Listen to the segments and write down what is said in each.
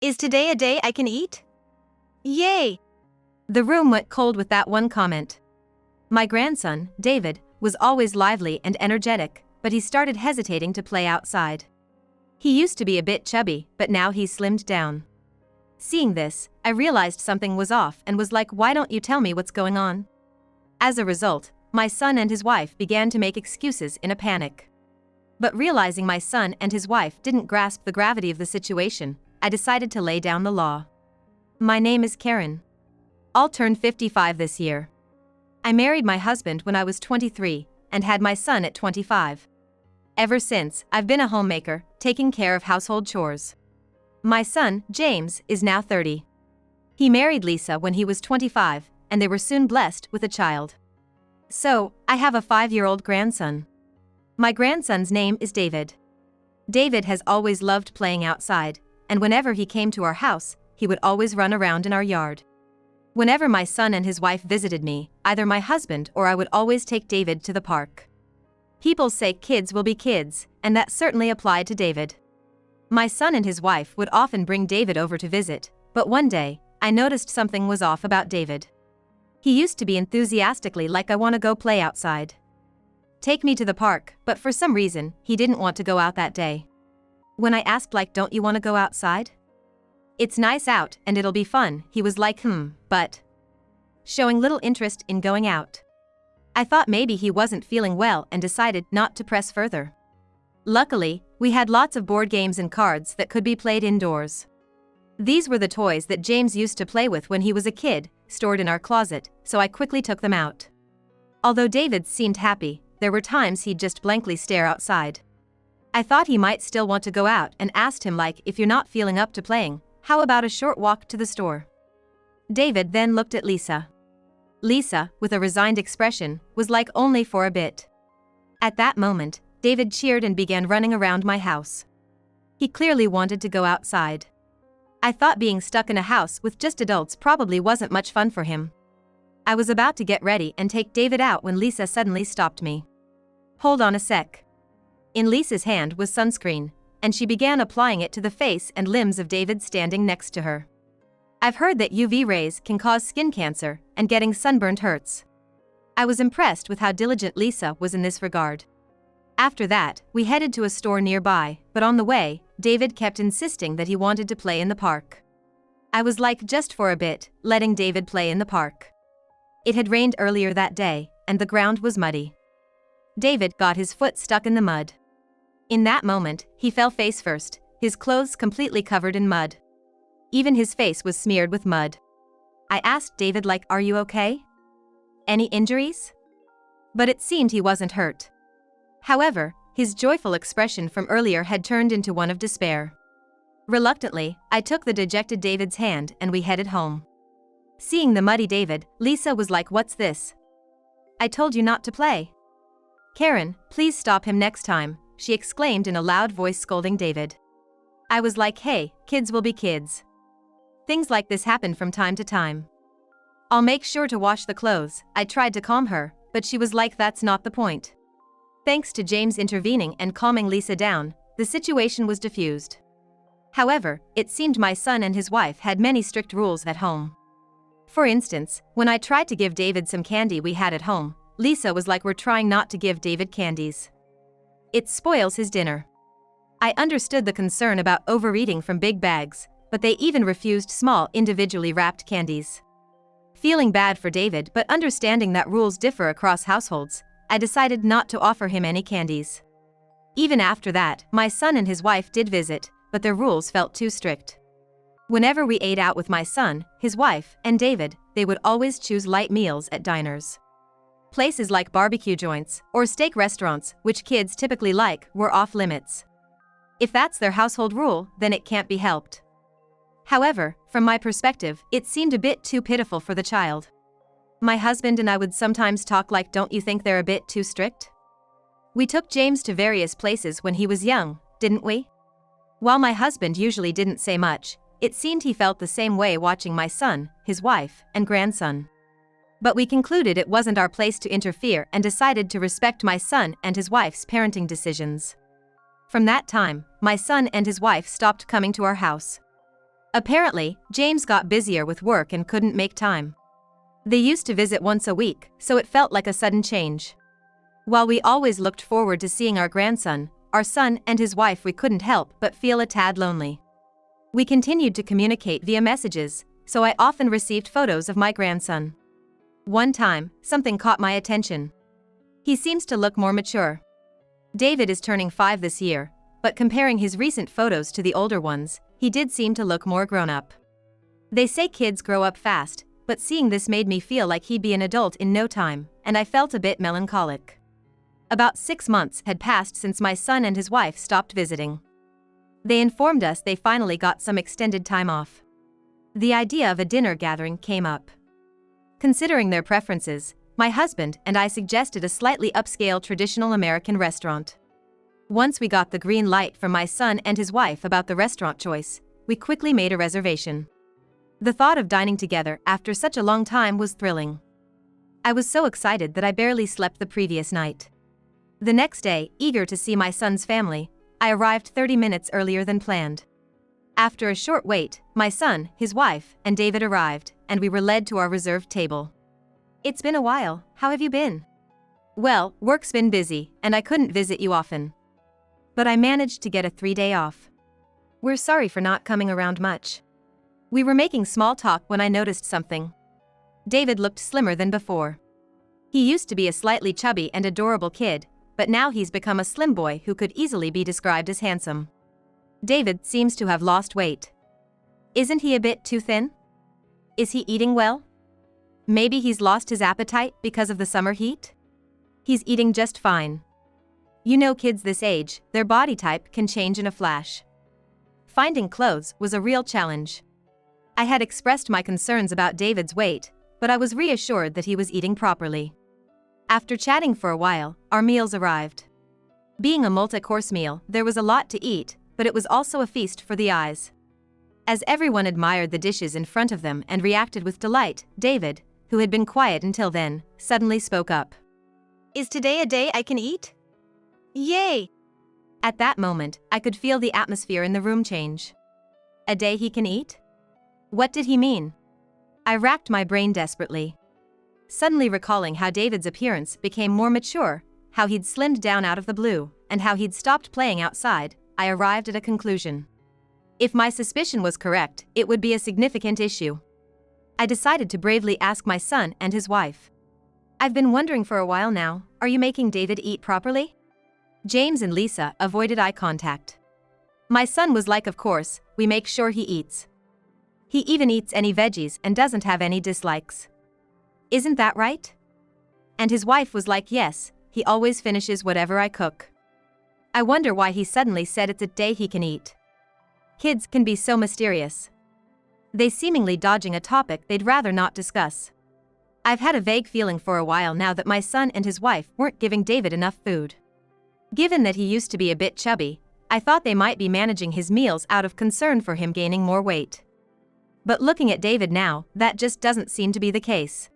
Is today a day I can eat? Yay! The room went cold with that one comment. My grandson, David, was always lively and energetic, but he started hesitating to play outside. He used to be a bit chubby, but now he's slimmed down. Seeing this, I realized something was off and was like, why don't you tell me what's going on? As a result, my son and his wife began to make excuses in a panic. But realizing my son and his wife didn't grasp the gravity of the situation, I decided to lay down the law. My name is Karen. I'll turn 55 this year. I married my husband when I was 23 and had my son at 25. Ever since, I've been a homemaker, taking care of household chores. My son, James, is now 30. He married Lisa when he was 25, and they were soon blessed with a child. So, I have a 5-year-old grandson. My grandson's name is David. David has always loved playing outside, and whenever he came to our house, he would always run around in our yard. Whenever my son and his wife visited me, either my husband or I would always take David to the park. People say kids will be kids, and that certainly applied to David. My son and his wife would often bring David over to visit, but one day, I noticed something was off about David. He used to be enthusiastically like, I want to go play outside. Take me to the park, but for some reason, he didn't want to go out that day. When I asked like, don't you want to go outside? It's nice out and it'll be fun, he was like, but showing little interest in going out. I thought maybe he wasn't feeling well and decided not to press further. Luckily, we had lots of board games and cards that could be played indoors. These were the toys that James used to play with when he was a kid, stored in our closet, so I quickly took them out. Although David seemed happy, there were times he'd just blankly stare outside. I thought he might still want to go out and asked him like, if you're not feeling up to playing, how about a short walk to the store? David then looked at Lisa. Lisa, with a resigned expression, was like, only for a bit. At that moment, David cheered and began running around my house. He clearly wanted to go outside. I thought being stuck in a house with just adults probably wasn't much fun for him. I was about to get ready and take David out when Lisa suddenly stopped me. Hold on a sec. In Lisa's hand was sunscreen, and she began applying it to the face and limbs of David standing next to her. I've heard that UV rays can cause skin cancer, and getting sunburned hurts. I was impressed with how diligent Lisa was in this regard. After that, we headed to a store nearby, but on the way, David kept insisting that he wanted to play in the park. I was like, just for a bit, letting David play in the park. It had rained earlier that day, and the ground was muddy. David got his foot stuck in the mud. In that moment, he fell face first, his clothes completely covered in mud. Even his face was smeared with mud. I asked David like, are you okay? Any injuries? But it seemed he wasn't hurt. However, his joyful expression from earlier had turned into one of despair. Reluctantly, I took the dejected David's hand and we headed home. Seeing the muddy David, Lisa was like, what's this? I told you not to play. Karen, please stop him next time, she exclaimed in a loud voice, scolding David. I was like, hey, kids will be kids. Things like this happen from time to time. I'll make sure to wash the clothes. I tried to calm her, but she was like, that's not the point. Thanks to James intervening and calming Lisa down, the situation was diffused. However, it seemed my son and his wife had many strict rules at home. For instance, when I tried to give David some candy we had at home, Lisa was like, we're trying not to give David candies. It spoils his dinner. I understood the concern about overeating from big bags, but they even refused small individually wrapped candies. Feeling bad for David but understanding that rules differ across households, I decided not to offer him any candies. Even after that, my son and his wife did visit, but their rules felt too strict. Whenever we ate out with my son, his wife, and David, they would always choose light meals at diners. Places like barbecue joints or steak restaurants, which kids typically like, were off limits. If that's their household rule, then it can't be helped. However, from my perspective, it seemed a bit too pitiful for the child. My husband and I would sometimes talk like, don't you think they're a bit too strict? We took James to various places when he was young, didn't we? While my husband usually didn't say much, it seemed he felt the same way watching my son, his wife, and grandson. But we concluded it wasn't our place to interfere and decided to respect my son and his wife's parenting decisions. From that time, my son and his wife stopped coming to our house. Apparently, James got busier with work and couldn't make time. They used to visit once a week, so it felt like a sudden change. While we always looked forward to seeing our grandson, our son and his wife, we couldn't help but feel a tad lonely. We continued to communicate via messages, so I often received photos of my grandson. One time, something caught my attention. He seems to look more mature. David is turning 5 this year, but comparing his recent photos to the older ones, he did seem to look more grown up. They say kids grow up fast, but seeing this made me feel like he'd be an adult in no time, and I felt a bit melancholic. About 6 months had passed since my son and his wife stopped visiting. They informed us they finally got some extended time off. The idea of a dinner gathering came up. Considering their preferences, my husband and I suggested a slightly upscale traditional American restaurant. Once we got the green light from my son and his wife about the restaurant choice, we quickly made a reservation. The thought of dining together after such a long time was thrilling. I was so excited that I barely slept the previous night. The next day, eager to see my son's family, I arrived 30 minutes earlier than planned. After a short wait, my son, his wife, and David arrived, and we were led to our reserved table. "It's been a while, how have you been?" "Well, work's been busy, and I couldn't visit you often. But I managed to get a 3-day off. We're sorry for not coming around much." We were making small talk when I noticed something. David looked slimmer than before. He used to be a slightly chubby and adorable kid, but now he's become a slim boy who could easily be described as handsome. David seems to have lost weight. Isn't he a bit too thin? Is he eating well? Maybe he's lost his appetite because of the summer heat? He's eating just fine. You know, kids this age, their body type can change in a flash. Finding clothes was a real challenge. I had expressed my concerns about David's weight, but I was reassured that he was eating properly. After chatting for a while, our meals arrived. Being a multi-course meal, there was a lot to eat, but it was also a feast for the eyes. As everyone admired the dishes in front of them and reacted with delight, David, who had been quiet until then, suddenly spoke up. "Is today a day I can eat? Yay!" At that moment, I could feel the atmosphere in the room change. A day he can eat? What did he mean? I racked my brain desperately. Suddenly recalling how David's appearance became more mature, how he'd slimmed down out of the blue, and how he'd stopped playing outside, I arrived at a conclusion. If my suspicion was correct, it would be a significant issue. I decided to bravely ask my son and his wife. "I've been wondering for a while now, are you making David eat properly?" James and Lisa avoided eye contact. My son was like, "Of course, we make sure he eats. He even eats any veggies and doesn't have any dislikes. Isn't that right?" And his wife was like, "Yes, he always finishes whatever I cook." I wonder why he suddenly said it's a day he can eat. Kids can be so mysterious. They seemingly dodging a topic they'd rather not discuss. I've had a vague feeling for a while now that my son and his wife weren't giving David enough food. Given that he used to be a bit chubby, I thought they might be managing his meals out of concern for him gaining more weight. But looking at David now, that just doesn't seem to be the case.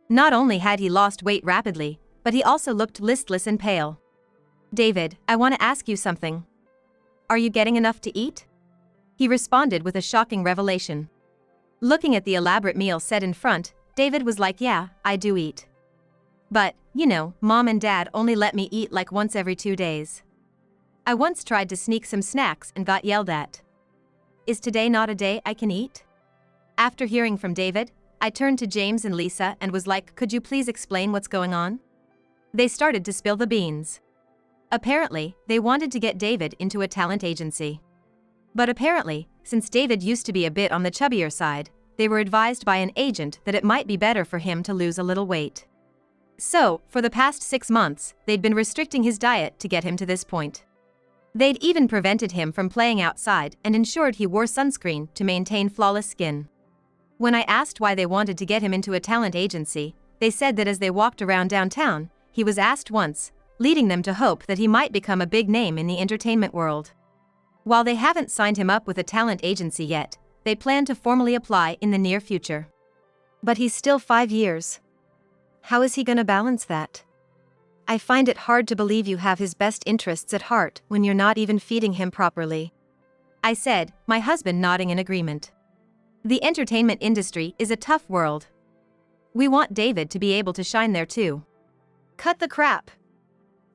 Not only had he lost weight rapidly, but he also looked listless and pale. "David, I want to ask you something. Are you getting enough to eat?" He responded with a shocking revelation. Looking at the elaborate meal set in front, David was like, "Yeah, I do eat. But, you know, Mom and Dad only let me eat like once every 2 days. I once tried to sneak some snacks and got yelled at. Is today not a day I can eat?" After hearing from David, I turned to James and Lisa and was like, "Could you please explain what's going on?" They started to spill the beans. Apparently, they wanted to get David into a talent agency. But apparently, since David used to be a bit on the chubbier side, they were advised by an agent that it might be better for him to lose a little weight. So, for the past 6 months, they'd been restricting his diet to get him to this point. They'd even prevented him from playing outside and ensured he wore sunscreen to maintain flawless skin. When I asked why they wanted to get him into a talent agency, they said that as they walked around downtown, he was asked once, leading them to hope that he might become a big name in the entertainment world. While they haven't signed him up with a talent agency yet, they plan to formally apply in the near future. But he's still 5 years. How is he gonna balance that? I find it hard to believe you have his best interests at heart when you're not even feeding him properly. I said, my husband nodding in agreement. The entertainment industry is a tough world. We want David to be able to shine there too. Cut the crap.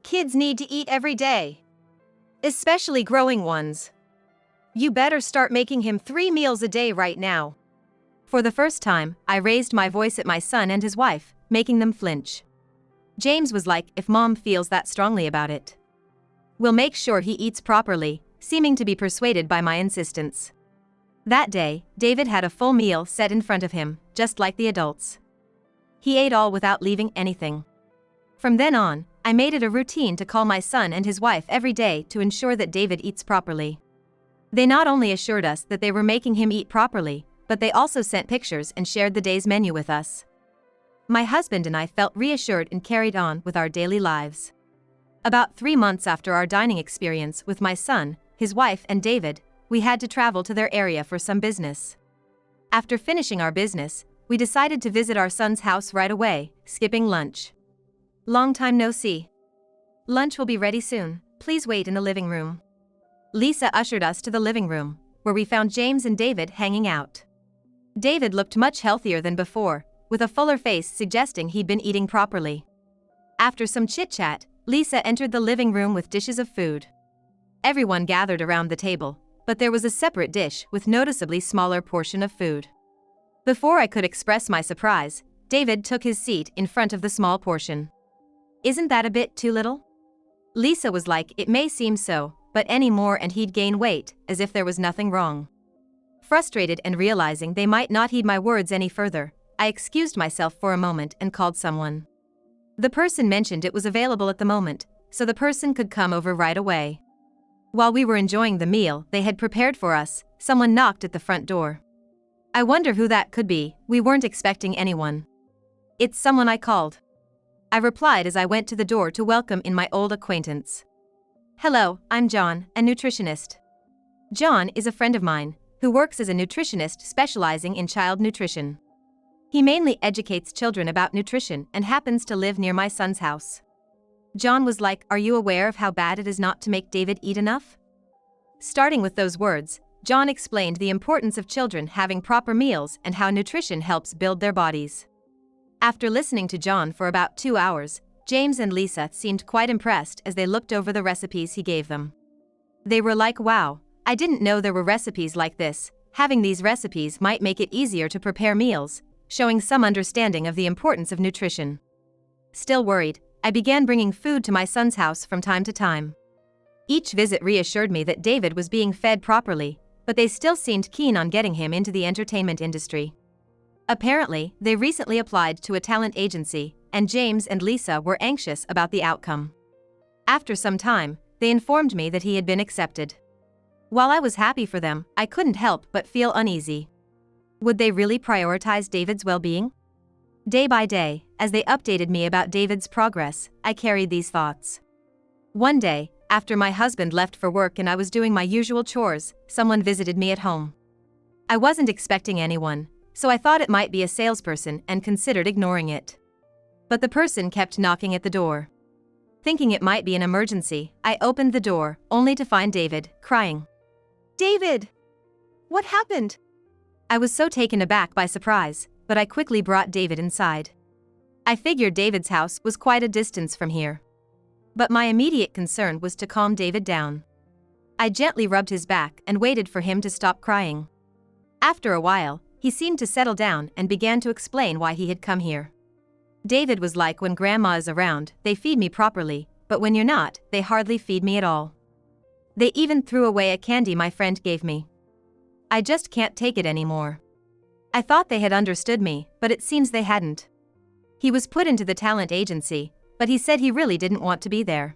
Kids need to eat every day. Especially growing ones. You better start making him 3 meals a day right now. For the first time, I raised my voice at my son and his wife, making them flinch. James was like, if mom feels that strongly about it, we'll make sure he eats properly, seeming to be persuaded by my insistence. That day, David had a full meal set in front of him, just like the adults. He ate all without leaving anything. From then on, I made it a routine to call my son and his wife every day to ensure that David eats properly. They not only assured us that they were making him eat properly, but they also sent pictures and shared the day's menu with us. My husband and I felt reassured and carried on with our daily lives. About 3 months after our dining experience with my son, his wife and David, we had to travel to their area for some business. After finishing our business, we decided to visit our son's house right away, skipping lunch. Long time no see. Lunch will be ready soon, please wait in the living room. Lisa ushered us to the living room, where we found James and David hanging out. David looked much healthier than before, with a fuller face suggesting he'd been eating properly. After some chit-chat, Lisa entered the living room with dishes of food. Everyone gathered around the table, but there was a separate dish with noticeably smaller portion of food. Before I could express my surprise, David took his seat in front of the small portion. Isn't that a bit too little? Lisa was like, it may seem so, but any more and he'd gain weight, as if there was nothing wrong. Frustrated and realizing they might not heed my words any further, I excused myself for a moment and called someone. The person mentioned it was available at the moment, so the person could come over right away. While we were enjoying the meal they had prepared for us, someone knocked at the front door. I wonder who that could be, we weren't expecting anyone. It's someone I called. I replied as I went to the door to welcome in my old acquaintance. Hello, I'm John, a nutritionist. John is a friend of mine, who works as a nutritionist specializing in child nutrition. He mainly educates children about nutrition and happens to live near my son's house. John was like, are you aware of how bad it is not to make David eat enough? Starting with those words, John explained the importance of children having proper meals and how nutrition helps build their bodies. After listening to John for about 2 hours, James and Lisa seemed quite impressed as they looked over the recipes he gave them. They were like, wow, I didn't know there were recipes like this, having these recipes might make it easier to prepare meals, showing some understanding of the importance of nutrition. Still worried, I began bringing food to my son's house from time to time. Each visit reassured me that David was being fed properly, but they still seemed keen on getting him into the entertainment industry. Apparently, they recently applied to a talent agency, and James and Lisa were anxious about the outcome. After some time, they informed me that he had been accepted. While I was happy for them, I couldn't help but feel uneasy. Would they really prioritize David's well-being? Day by day, as they updated me about David's progress, I carried these thoughts. One day, after my husband left for work and I was doing my usual chores, someone visited me at home. I wasn't expecting anyone, so I thought it might be a salesperson and considered ignoring it. But the person kept knocking at the door. Thinking it might be an emergency, I opened the door, only to find David, crying. David! What happened? I was so taken aback by surprise, but I quickly brought David inside. I figured David's house was quite a distance from here. But my immediate concern was to calm David down. I gently rubbed his back and waited for him to stop crying. After a while, he seemed to settle down and began to explain why he had come here. David was like, when grandma is around, they feed me properly, but when you're not, they hardly feed me at all. They even threw away a candy my friend gave me. I just can't take it anymore. I thought they had understood me, but it seems they hadn't. He was put into the talent agency, but he said he really didn't want to be there.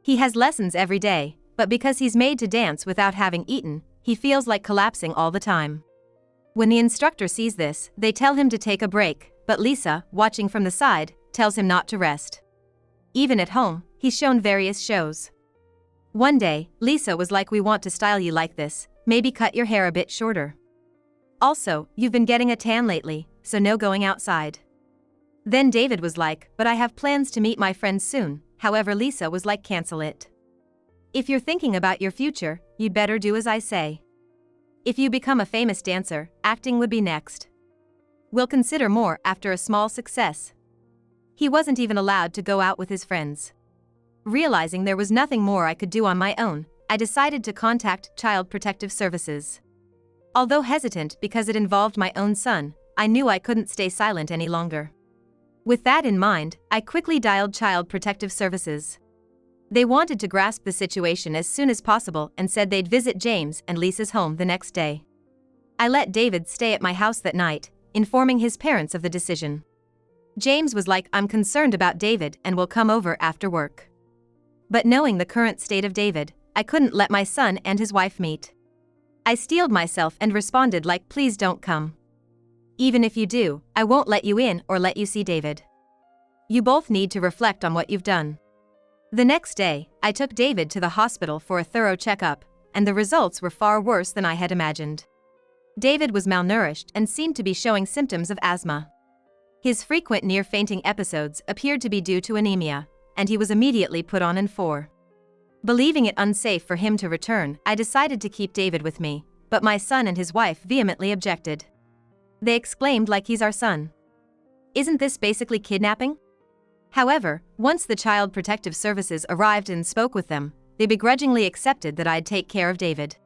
He has lessons every day, but because he's made to dance without having eaten, he feels like collapsing all the time. When the instructor sees this, they tell him to take a break, but Lisa, watching from the side, tells him not to rest. Even at home, he's shown various shows. One day, Lisa was like, we want to style you like this, maybe cut your hair a bit shorter. Also, you've been getting a tan lately, so no going outside. Then David was like, but I have plans to meet my friends soon, however Lisa was like, cancel it. If you're thinking about your future, you'd better do as I say. If you become a famous dancer, acting would be next. We'll consider more after a small success. He wasn't even allowed to go out with his friends. Realizing there was nothing more I could do on my own, I decided to contact Child Protective Services. Although hesitant because it involved my own son, I knew I couldn't stay silent any longer. With that in mind, I quickly dialed Child Protective Services. They wanted to grasp the situation as soon as possible and said they'd visit James and Lisa's home the next day. I let David stay at my house that night, informing his parents of the decision. James was like, "I'm concerned about David and will come over after work." But knowing the current state of David, I couldn't let my son and his wife meet. I steeled myself and responded like, "Please don't come. Even if you do, I won't let you in or let you see David. You both need to reflect on what you've done." The next day, I took David to the hospital for a thorough checkup, and the results were far worse than I had imagined. David was malnourished and seemed to be showing symptoms of asthma. His frequent near-fainting episodes appeared to be due to anemia, and he was immediately put on N4. Believing it unsafe for him to return, I decided to keep David with me, but my son and his wife vehemently objected. They exclaimed like, "He's our son. Isn't this basically kidnapping?" However, once the Child Protective Services arrived and spoke with them, they begrudgingly accepted that I'd take care of David.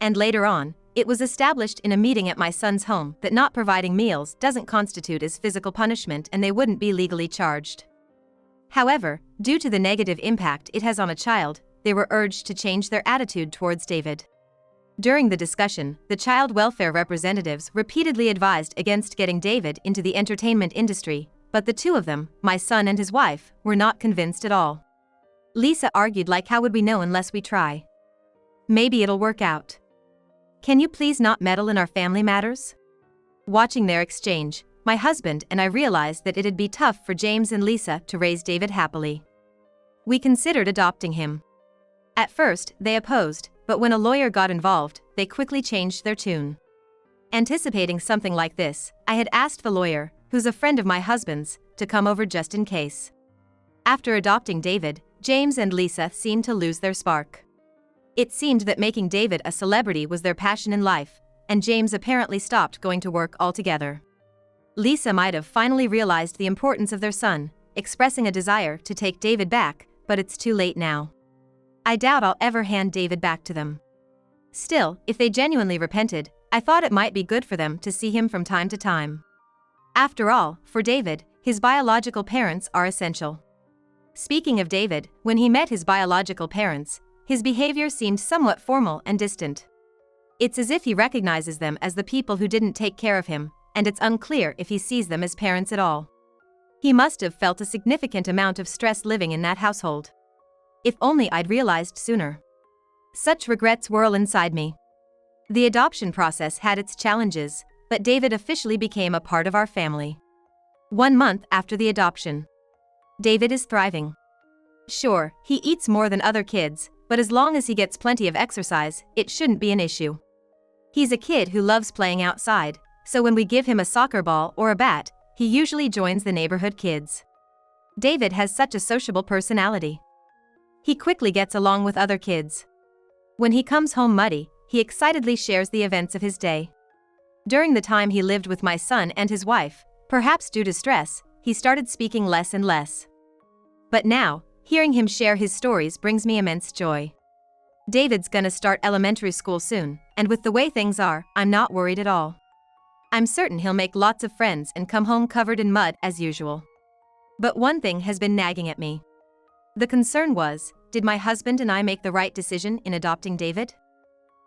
And later on, it was established in a meeting at my son's home that not providing meals doesn't constitute as physical punishment and they wouldn't be legally charged. However, due to the negative impact it has on a child, they were urged to change their attitude towards David. During the discussion, the child welfare representatives repeatedly advised against getting David into the entertainment industry, but the two of them, my son and his wife, were not convinced at all. Lisa argued like, "How would we know unless we try? Maybe it'll work out. Can you please not meddle in our family matters?" Watching their exchange, my husband and I realized that it'd be tough for James and Lisa to raise David happily. We considered adopting him. At first, they opposed, but when a lawyer got involved, they quickly changed their tune. Anticipating something like this, I had asked the lawyer, who's a friend of my husband's, to come over just in case. After adopting David, James and Lisa seemed to lose their spark. It seemed that making David a celebrity was their passion in life, and James apparently stopped going to work altogether. Lisa might have finally realized the importance of their son, expressing a desire to take David back, but it's too late now. I doubt I'll ever hand David back to them. Still, if they genuinely repented, I thought it might be good for them to see him from time to time. After all, for David, his biological parents are essential. Speaking of David, when he met his biological parents, his behavior seemed somewhat formal and distant. It's as if he recognizes them as the people who didn't take care of him, and it's unclear if he sees them as parents at all. He must have felt a significant amount of stress living in that household. If only I'd realized sooner. Such regrets whirl inside me. The adoption process had its challenges, but David officially became a part of our family. 1 month after the adoption. David is thriving. Sure, he eats more than other kids, but as long as he gets plenty of exercise, it shouldn't be an issue. He's a kid who loves playing outside, so when we give him a soccer ball or a bat, he usually joins the neighborhood kids. David has such a sociable personality. He quickly gets along with other kids. When he comes home muddy, he excitedly shares the events of his day. During the time he lived with my son and his wife, perhaps due to stress, he started speaking less and less. But now, hearing him share his stories brings me immense joy. David's gonna start elementary school soon, and with the way things are, I'm not worried at all. I'm certain he'll make lots of friends and come home covered in mud as usual. But one thing has been nagging at me. The concern was, did my husband and I make the right decision in adopting David?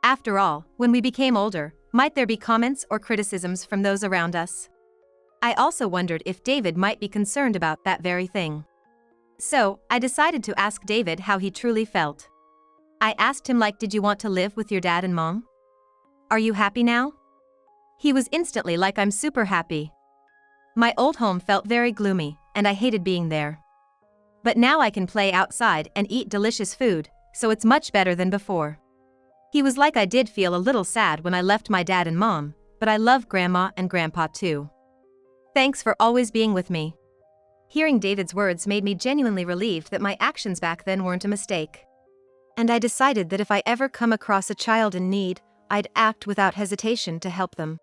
After all, when we became older, might there be comments or criticisms from those around us? I also wondered if David might be concerned about that very thing. So, I decided to ask David how he truly felt. I asked him like, did you want to live with your dad and mom? Are you happy now? He was instantly like, I'm super happy. My old home felt very gloomy, and I hated being there. But now I can play outside and eat delicious food, so it's much better than before. He was like, I did feel a little sad when I left my dad and mom, but I love grandma and grandpa too. Thanks for always being with me. Hearing David's words made me genuinely relieved that my actions back then weren't a mistake. and I decided that if I ever come across a child in need, I'd act without hesitation to help them.